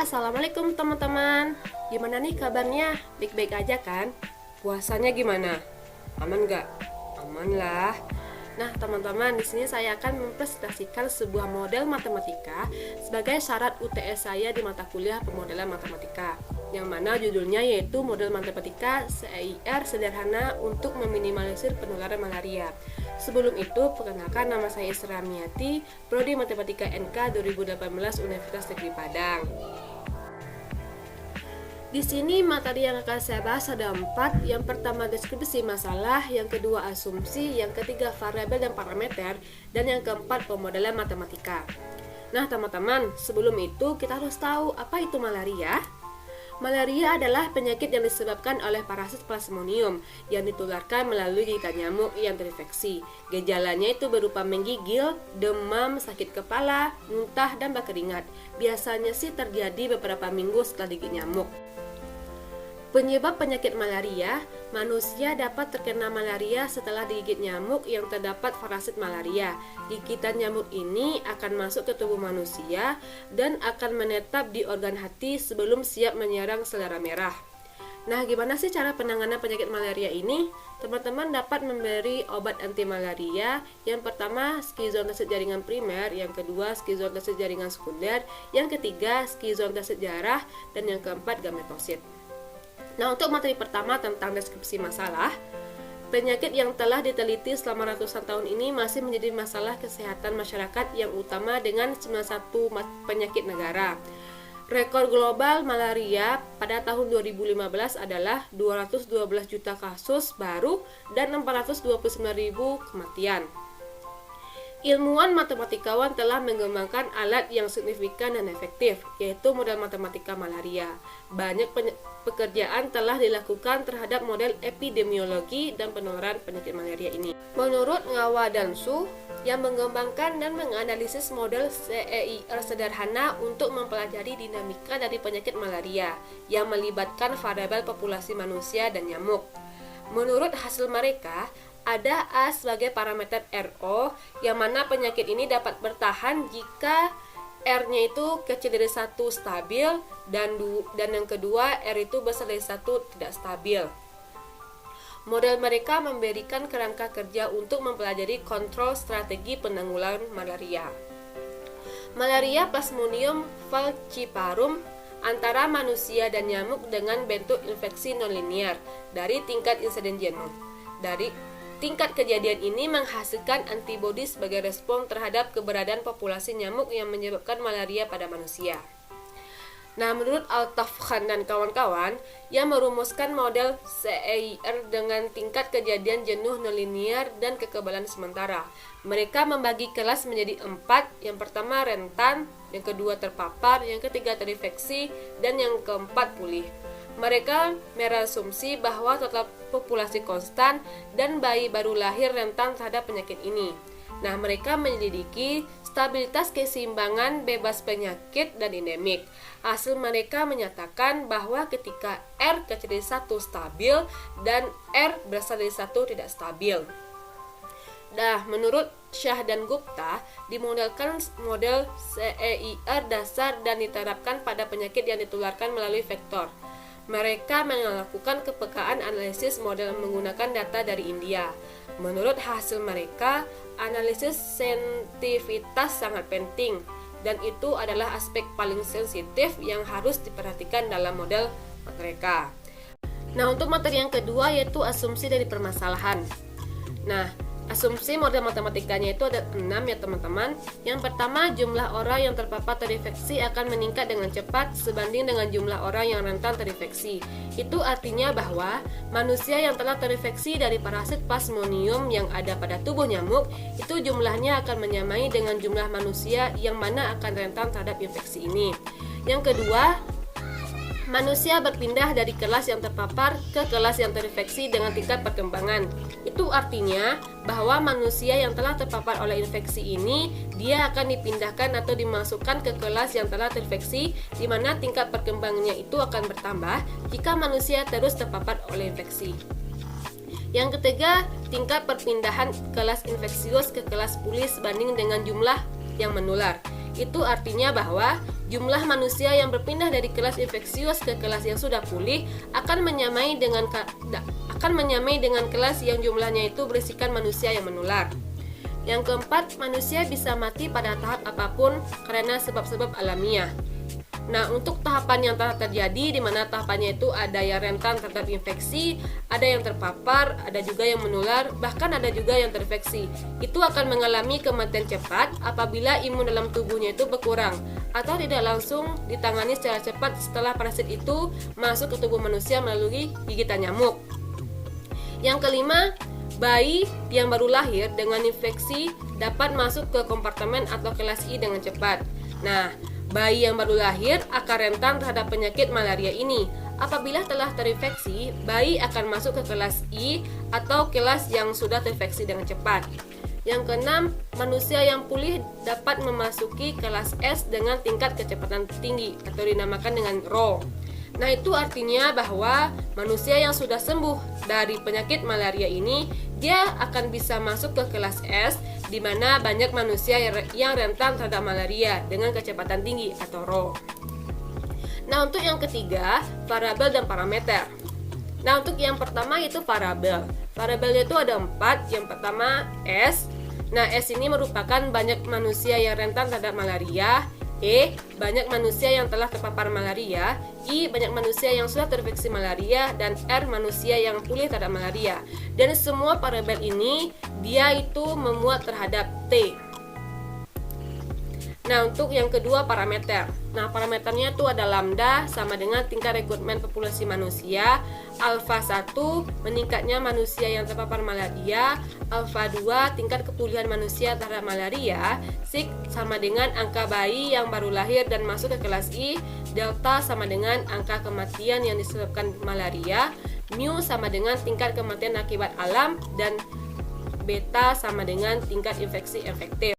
Assalamualaikum teman-teman. Gimana nih kabarnya? Baik-baik aja kan? Puasanya gimana? Aman gak? Aman lah. Nah teman-teman, di sini saya akan mempresentasikan sebuah model matematika sebagai syarat UTS saya di mata kuliah pemodelan matematika, yang mana judulnya yaitu model matematika CEIR sederhana untuk meminimalisir penularan malaria. Sebelum itu, perkenalkan, nama saya Isra Miati, Prodi Matematika NK 2018 Universitas Negeri Padang. Di sini materi yang akan saya bahas ada 4. Yang pertama deskripsi masalah, yang kedua asumsi, yang ketiga variabel dan parameter, dan yang keempat pemodelan matematika. Nah teman-teman, sebelum itu kita harus tahu apa itu malaria. Malaria adalah penyakit yang disebabkan oleh parasit Plasmodium yang ditularkan melalui gigitan nyamuk yang terinfeksi. Gejalanya itu berupa menggigil, demam, sakit kepala, muntah, dan berkeringat. Biasanya sih terjadi beberapa minggu setelah digigit nyamuk. Penyebab penyakit malaria, manusia dapat terkena malaria setelah digigit nyamuk yang terdapat parasit malaria. Gigitan nyamuk ini akan masuk ke tubuh manusia dan akan menetap di organ hati sebelum siap menyerang selera merah. Nah, gimana sih cara penanganan penyakit malaria ini? Teman-teman dapat memberi obat anti malaria. Yang pertama, skizontesid jaringan primer, yang kedua, skizontesid jaringan sekunder, yang ketiga, skizontesid jarah, dan yang keempat, gametosid. Nah, untuk materi pertama tentang deskripsi masalah, penyakit yang telah diteliti selama ratusan tahun ini masih menjadi masalah kesehatan masyarakat yang utama dengan 91 penyakit negara. Rekor global malaria pada tahun 2015 adalah 212 juta kasus baru dan 429.000 kematian. Ilmuwan matematikawan telah mengembangkan alat yang signifikan dan efektif, yaitu model matematika malaria. Banyak pekerjaan telah dilakukan terhadap model epidemiologi dan penularan penyakit malaria ini. Menurut Ngawa dan Su, yang mengembangkan dan menganalisis model CEIR sederhana untuk mempelajari dinamika dari penyakit malaria yang melibatkan variabel populasi manusia dan nyamuk. Menurut hasil mereka, ada A sebagai parameter RO, yang mana penyakit ini dapat bertahan jika R-nya itu kecil dari 1 stabil dan yang kedua R itu besar dari 1 tidak stabil. Model mereka memberikan kerangka kerja untuk mempelajari kontrol strategi penanggulangan malaria. Malaria Plasmodium falciparum antara manusia dan nyamuk dengan bentuk infeksi nonlinear dari tingkat insiden genom. Tingkat kejadian ini menghasilkan antibodi sebagai respon terhadap keberadaan populasi nyamuk yang menyebabkan malaria pada manusia. Nah, menurut Altaf Khan dan kawan-kawan yang merumuskan model CEIR dengan tingkat kejadian jenuh nonlinear dan kekebalan sementara, mereka membagi kelas menjadi 4. Yang pertama rentan, yang kedua terpapar, yang ketiga terinfeksi, dan yang keempat pulih. Mereka berasumsi bahwa total populasi konstan dan bayi baru lahir rentan terhadap penyakit ini. Nah, mereka menyelidiki stabilitas keseimbangan bebas penyakit dan endemik. Hasil mereka menyatakan bahwa ketika R kecil dari 1 stabil dan R besar dari 1 tidak stabil. Nah, menurut Shah dan Gupta, dimodelkan model CEIR dasar dan diterapkan pada penyakit yang ditularkan melalui vektor. Mereka melakukan kepekaan analisis model menggunakan data dari India. Menurut hasil mereka, analisis sensitivitas sangat penting, dan itu adalah aspek paling sensitif yang harus diperhatikan dalam model mereka. Nah, untuk materi yang kedua yaitu asumsi dari permasalahan. Nah, asumsi model matematikanya itu ada 6 ya teman-teman. Yang pertama, jumlah orang yang terpapar terinfeksi akan meningkat dengan cepat sebanding dengan jumlah orang yang rentan terinfeksi. Itu artinya bahwa manusia yang telah terinfeksi dari parasit Plasmodium yang ada pada tubuh nyamuk, itu jumlahnya akan menyamai dengan jumlah manusia yang mana akan rentan terhadap infeksi ini. Yang kedua, manusia berpindah dari kelas yang terpapar ke kelas yang terinfeksi dengan tingkat perkembangan. Itu artinya bahwa manusia yang telah terpapar oleh infeksi ini, dia akan dipindahkan atau dimasukkan ke kelas yang telah terinfeksi, di mana tingkat perkembangannya itu akan bertambah jika manusia terus terpapar oleh infeksi. Yang ketiga, tingkat perpindahan kelas infeksius ke kelas pulih sebanding dengan jumlah yang menular. Itu artinya bahwa jumlah manusia yang berpindah dari kelas infeksius ke kelas yang sudah pulih akan menyamai dengan kelas yang jumlahnya itu berisikan manusia yang menular. Yang keempat, manusia bisa mati pada tahap apapun karena sebab-sebab alamiah. Nah, untuk tahapan yang telah terjadi, di mana tahapannya itu ada yang rentan terhadap infeksi, ada yang terpapar, ada juga yang menular, bahkan ada juga yang terinfeksi. Itu akan mengalami kematian cepat apabila imun dalam tubuhnya itu berkurang atau tidak langsung ditangani secara cepat setelah parasit itu masuk ke tubuh manusia melalui gigitan nyamuk. Yang kelima, bayi yang baru lahir dengan infeksi dapat masuk ke kompartemen atau kelas I dengan cepat. Nah, bayi yang baru lahir akan rentan terhadap penyakit malaria ini. Apabila telah terinfeksi, bayi akan masuk ke kelas I atau kelas yang sudah terinfeksi dengan cepat. Yang keenam, manusia yang pulih dapat memasuki kelas S dengan tingkat kecepatan tinggi atau dinamakan dengan RAW. Nah, itu artinya bahwa manusia yang sudah sembuh dari penyakit malaria ini, dia akan bisa masuk ke kelas S, di mana banyak manusia yang rentan terhadap malaria dengan kecepatan tinggi atau RAW. Nah, untuk yang ketiga, variabel dan parameter. Nah, untuk yang pertama yaitu variabel. Variabelnya itu ada 4. Yang pertama S. Nah, S ini merupakan banyak manusia yang rentan terhadap malaria. E, banyak manusia yang telah terpapar malaria. I, banyak manusia yang sudah terinfeksi malaria. Dan R, manusia yang pulih terhadap malaria. Dan semua variabel ini dia itu memuat terhadap T. Nah, untuk yang kedua parameter. Nah, parameternya itu ada lambda sama dengan tingkat rekrutmen populasi manusia, alfa 1 meningkatnya manusia yang terpapar malaria, alfa 2 tingkat kepulihan manusia terhadap malaria, sig sama dengan angka bayi yang baru lahir dan masuk ke kelas I, delta sama dengan angka kematian yang disebabkan malaria, mu sama dengan tingkat kematian akibat alam, dan beta sama dengan tingkat infeksi efektif.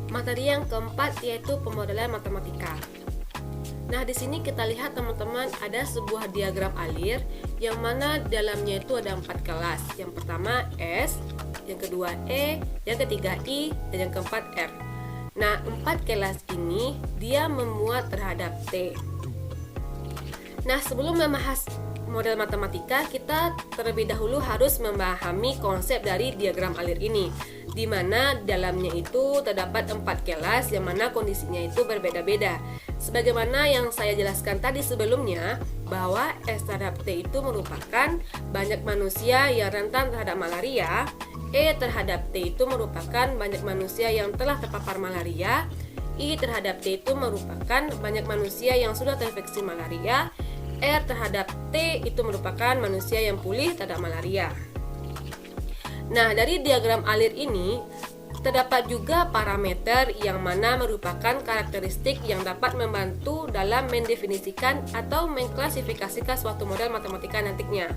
Materi yang keempat yaitu pemodelan matematika. Nah, di sini kita lihat teman-teman ada sebuah diagram alir yang mana dalamnya itu ada 4 kelas. Yang pertama S, yang kedua E, yang ketiga I, dan yang keempat R. Nah, 4 kelas ini dia memuat terhadap T. Nah, sebelum membahas model matematika, kita terlebih dahulu harus memahami konsep dari diagram alir ini, di mana dalamnya itu terdapat 4 kelas yang mana kondisinya itu berbeda-beda. Sebagaimana yang saya jelaskan tadi sebelumnya, bahwa S terhadap T itu merupakan banyak manusia yang rentan terhadap malaria, E terhadap T itu merupakan banyak manusia yang telah terpapar malaria, I terhadap T itu merupakan banyak manusia yang sudah terinfeksi malaria, R terhadap T itu merupakan manusia yang pulih terhadap malaria. Nah, dari diagram alir ini terdapat juga parameter yang mana merupakan karakteristik yang dapat membantu dalam mendefinisikan atau mengklasifikasikan suatu model matematika nantinya.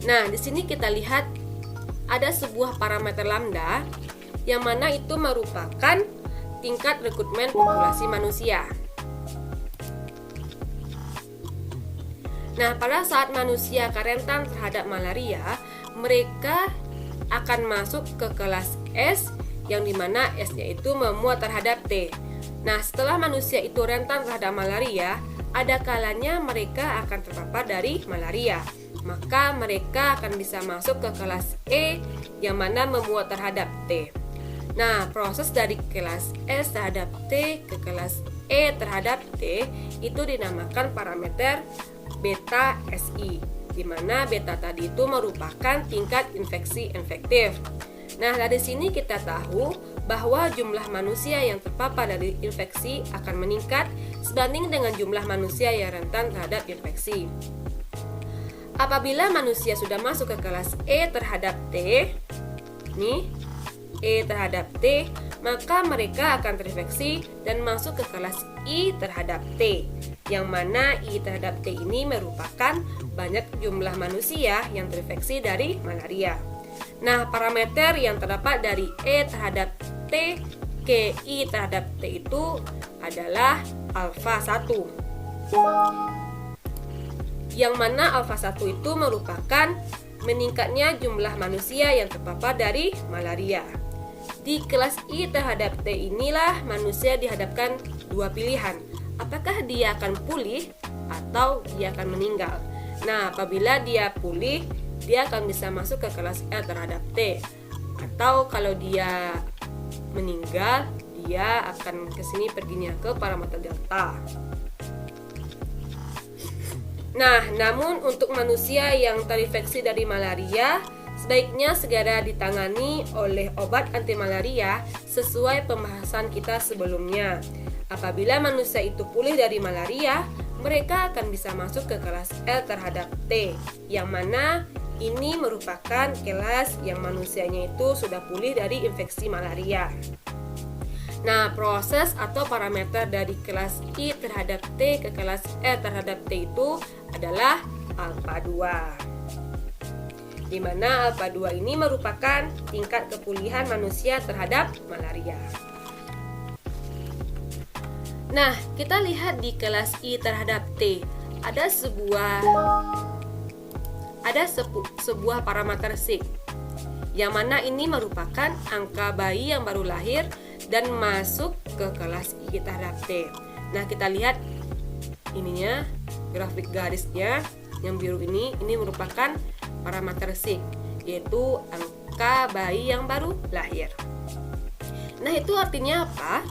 Nah, di sini kita lihat ada sebuah parameter lambda yang mana itu merupakan tingkat rekrutmen populasi manusia. Nah, pada saat manusia rentan terhadap malaria, mereka akan masuk ke kelas S, yang dimana S-nya itu memuat terhadap T. Nah, setelah manusia itu rentan terhadap malaria, ada kalanya mereka akan terpapar dari malaria. Maka mereka akan bisa masuk ke kelas E, yang mana memuat terhadap T. Nah, proses dari kelas S terhadap T ke kelas E terhadap T itu dinamakan parameter beta SI, di mana beta tadi itu merupakan tingkat infeksi efektif. Nah, dari sini kita tahu bahwa jumlah manusia yang terpapar dari infeksi akan meningkat sebanding dengan jumlah manusia yang rentan terhadap infeksi. Apabila manusia sudah masuk ke kelas E terhadap T, E terhadap T, maka mereka akan terinfeksi dan masuk ke kelas I terhadap T, yang mana I terhadap T ini merupakan banyak jumlah manusia yang terinfeksi dari malaria. Nah, parameter yang terdapat dari E terhadap T ke I terhadap T itu adalah alfa 1, yang mana alfa 1 itu merupakan meningkatnya jumlah manusia yang terpapar dari malaria. Di kelas I terhadap T inilah manusia dihadapkan dua pilihan. Apakah dia akan pulih atau dia akan meninggal? Nah, apabila dia pulih, dia akan bisa masuk ke kelas L terhadap T. Atau kalau dia meninggal, dia akan kesini perginya ke parameter delta. Nah, namun untuk manusia yang terinfeksi dari malaria, sebaiknya segera ditangani oleh obat anti malaria sesuai pembahasan kita sebelumnya. Apabila manusia itu pulih dari malaria, mereka akan bisa masuk ke kelas L terhadap T, yang mana ini merupakan kelas yang manusianya itu sudah pulih dari infeksi malaria. Nah, proses atau parameter dari kelas I terhadap T ke kelas L terhadap T itu adalah alfa 2. Di mana alfa 2 ini merupakan tingkat kepulihan manusia terhadap malaria. Nah, kita lihat di kelas I terhadap T ada sebuah parameter sig, yang mana ini merupakan angka bayi yang baru lahir dan masuk ke kelas I terhadap T. Nah, kita lihat ininya, grafik garisnya yang biru ini merupakan parameter sig, yaitu angka bayi yang baru lahir. Nah, itu artinya apa?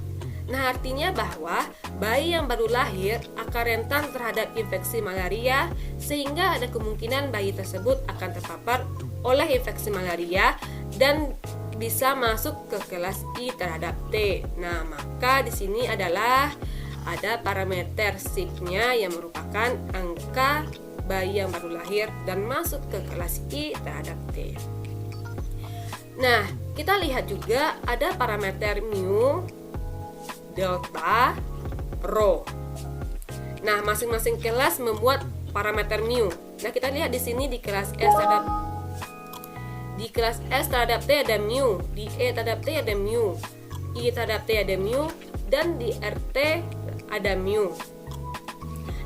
Nah, artinya bahwa bayi yang baru lahir akan rentan terhadap infeksi malaria, sehingga ada kemungkinan bayi tersebut akan terpapar oleh infeksi malaria dan bisa masuk ke kelas I terhadap T. Nah, maka di sini adalah ada parameter sig-nya yang merupakan angka bayi yang baru lahir dan masuk ke kelas I terhadap T. Nah, kita lihat juga ada parameter mu, delta, rho. Nah, masing-masing kelas membuat parameter mu. Nah, kita lihat di sini di kelas S terhadap T ada mu, di E terhadap T ada mu, I terhadap T ada mu, dan di RT ada mu.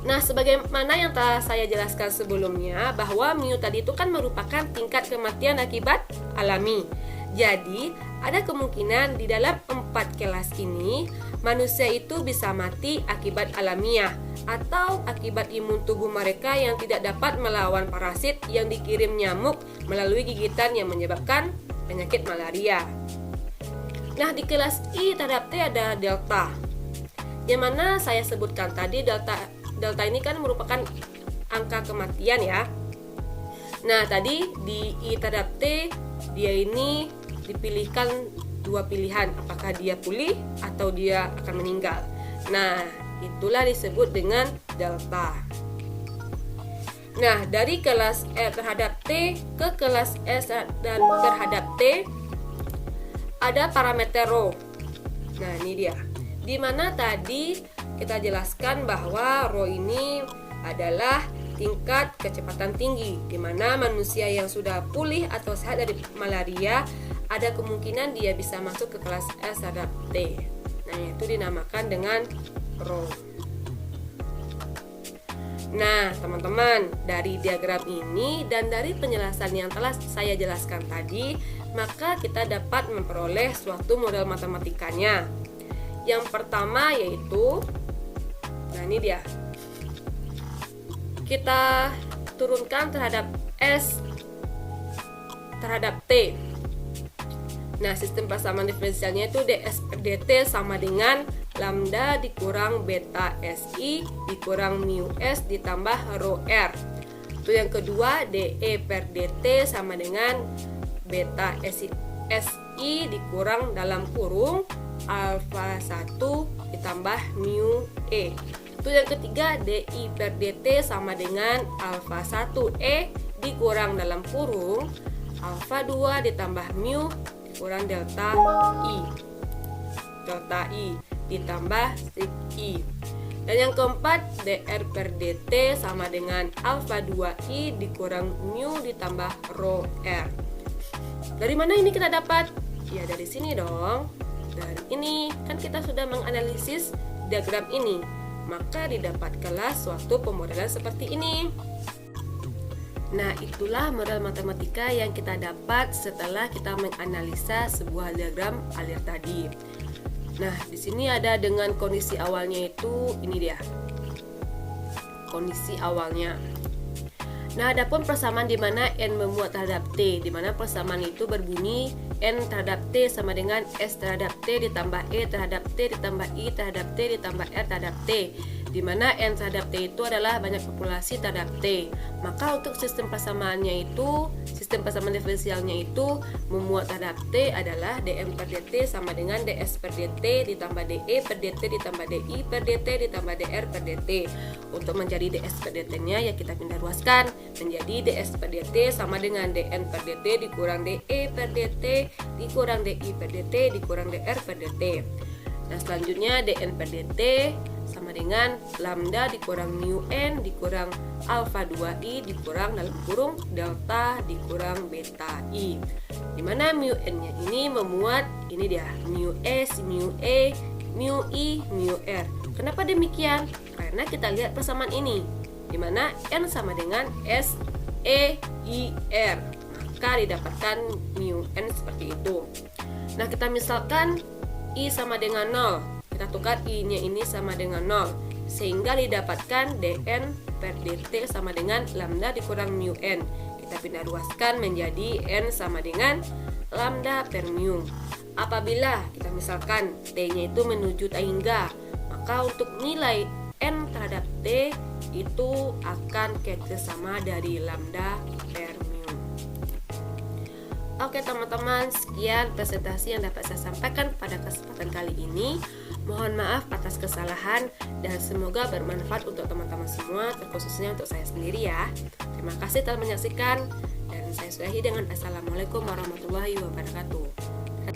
Nah, sebagaimana yang telah saya jelaskan sebelumnya, bahwa mu tadi itu kan merupakan tingkat kematian akibat alami. Jadi, ada kemungkinan di dalam 4 kelas ini manusia itu bisa mati akibat alamiah atau akibat imun tubuh mereka yang tidak dapat melawan parasit yang dikirim nyamuk melalui gigitan yang menyebabkan penyakit malaria. Nah, di kelas I terhadap T ada delta, yang mana saya sebutkan tadi delta ini kan merupakan angka kematian ya. Nah, tadi di I terhadap T dia ini dipilihkan dua pilihan, apakah dia pulih atau dia akan meninggal. Nah, itulah disebut dengan delta. Nah, dari kelas E terhadap T ke kelas S dan terhadap T ada parameter rho. Nah, ini dia. Dimana tadi kita jelaskan bahwa rho ini adalah tingkat kecepatan tinggi, dimana manusia yang sudah pulih atau sehat dari malaria ada kemungkinan dia bisa masuk ke kelas S terhadap T. Nah, itu dinamakan dengan rho. Nah, teman-teman, dari diagram ini dan dari penjelasan yang telah saya jelaskan tadi, maka kita dapat memperoleh suatu model matematikanya. Yang pertama yaitu, nah ini dia, kita turunkan terhadap S terhadap T. Nah, sistem persamaan diferensialnya itu ds per dt sama dengan lambda dikurang beta SI dikurang mu S ditambah rho R. Itu yang kedua, dE per dt sama dengan beta SI dikurang dalam kurung alfa 1 ditambah mu E. Itu yang ketiga, dI per dt sama dengan alfa 1E dikurang dalam kurung alfa 2 ditambah mu kurang delta I ditambah sig I. Dan yang keempat, dr per dt sama dengan alfa 2i dikurang mu ditambah rho R. Dari mana ini kita dapat? Ya, dari sini dong. Dari ini kan kita sudah menganalisis diagram ini, maka didapatkanlah suatu pemodelan seperti ini. Nah, itulah modal matematika yang kita dapat setelah kita menganalisa sebuah diagram alir tadi. Nah, di sini ada dengan kondisi awalnya itu ini dia. Kondisi awalnya. Nah, adapun persamaan di mana n memuat terhadap t, di mana persamaan itu berbunyi n terhadap t sama dengan s terhadap t ditambah e terhadap t ditambah i terhadap t ditambah r terhadap t, di mana n terhadap t itu adalah banyak populasi terhadap t. Maka untuk sistem persamaannya itu, sistem persamaan diferensialnya itu memuat terhadap t adalah dm per dt sama dengan ds per dt ditambah de per dt ditambah di per dt ditambah dr per dt. Untuk menjadi ds per dt-nya ya kita pindah ruaskan menjadi ds per dt sama dengan dn per dt dikurang de per dt dikurang di per dt dikurang dr per dt. Nah, selanjutnya dn per dt sama dengan lambda dikurang mu n dikurang alfa 2i dikurang dalam kurung delta dikurang beta i, dimana mu n nya ini memuat ini dia mu s, mu e, mu i, mu r. Kenapa demikian? Karena kita lihat persamaan ini, dimana n sama dengan s, e, i, r, maka didapatkan mu n seperti itu. Nah, kita misalkan i sama dengan 0, kita tukar i-nya ini sama dengan 0, sehingga didapatkan dn per dt sama dengan lambda dikurang mu n. Kita pindah ruaskan menjadi n sama dengan lambda per mu. Apabila kita misalkan t-nya itu menuju hingga, maka untuk nilai n terhadap t itu akan kekal sama dari lambda per mu. Oke teman-teman, sekian presentasi yang dapat saya sampaikan pada kesempatan kali ini. Mohon maaf atas kesalahan dan semoga bermanfaat untuk teman-teman semua, terkhususnya untuk saya sendiri ya. Terima kasih telah menyaksikan dan saya sudahi dengan Assalamualaikum warahmatullahi wabarakatuh.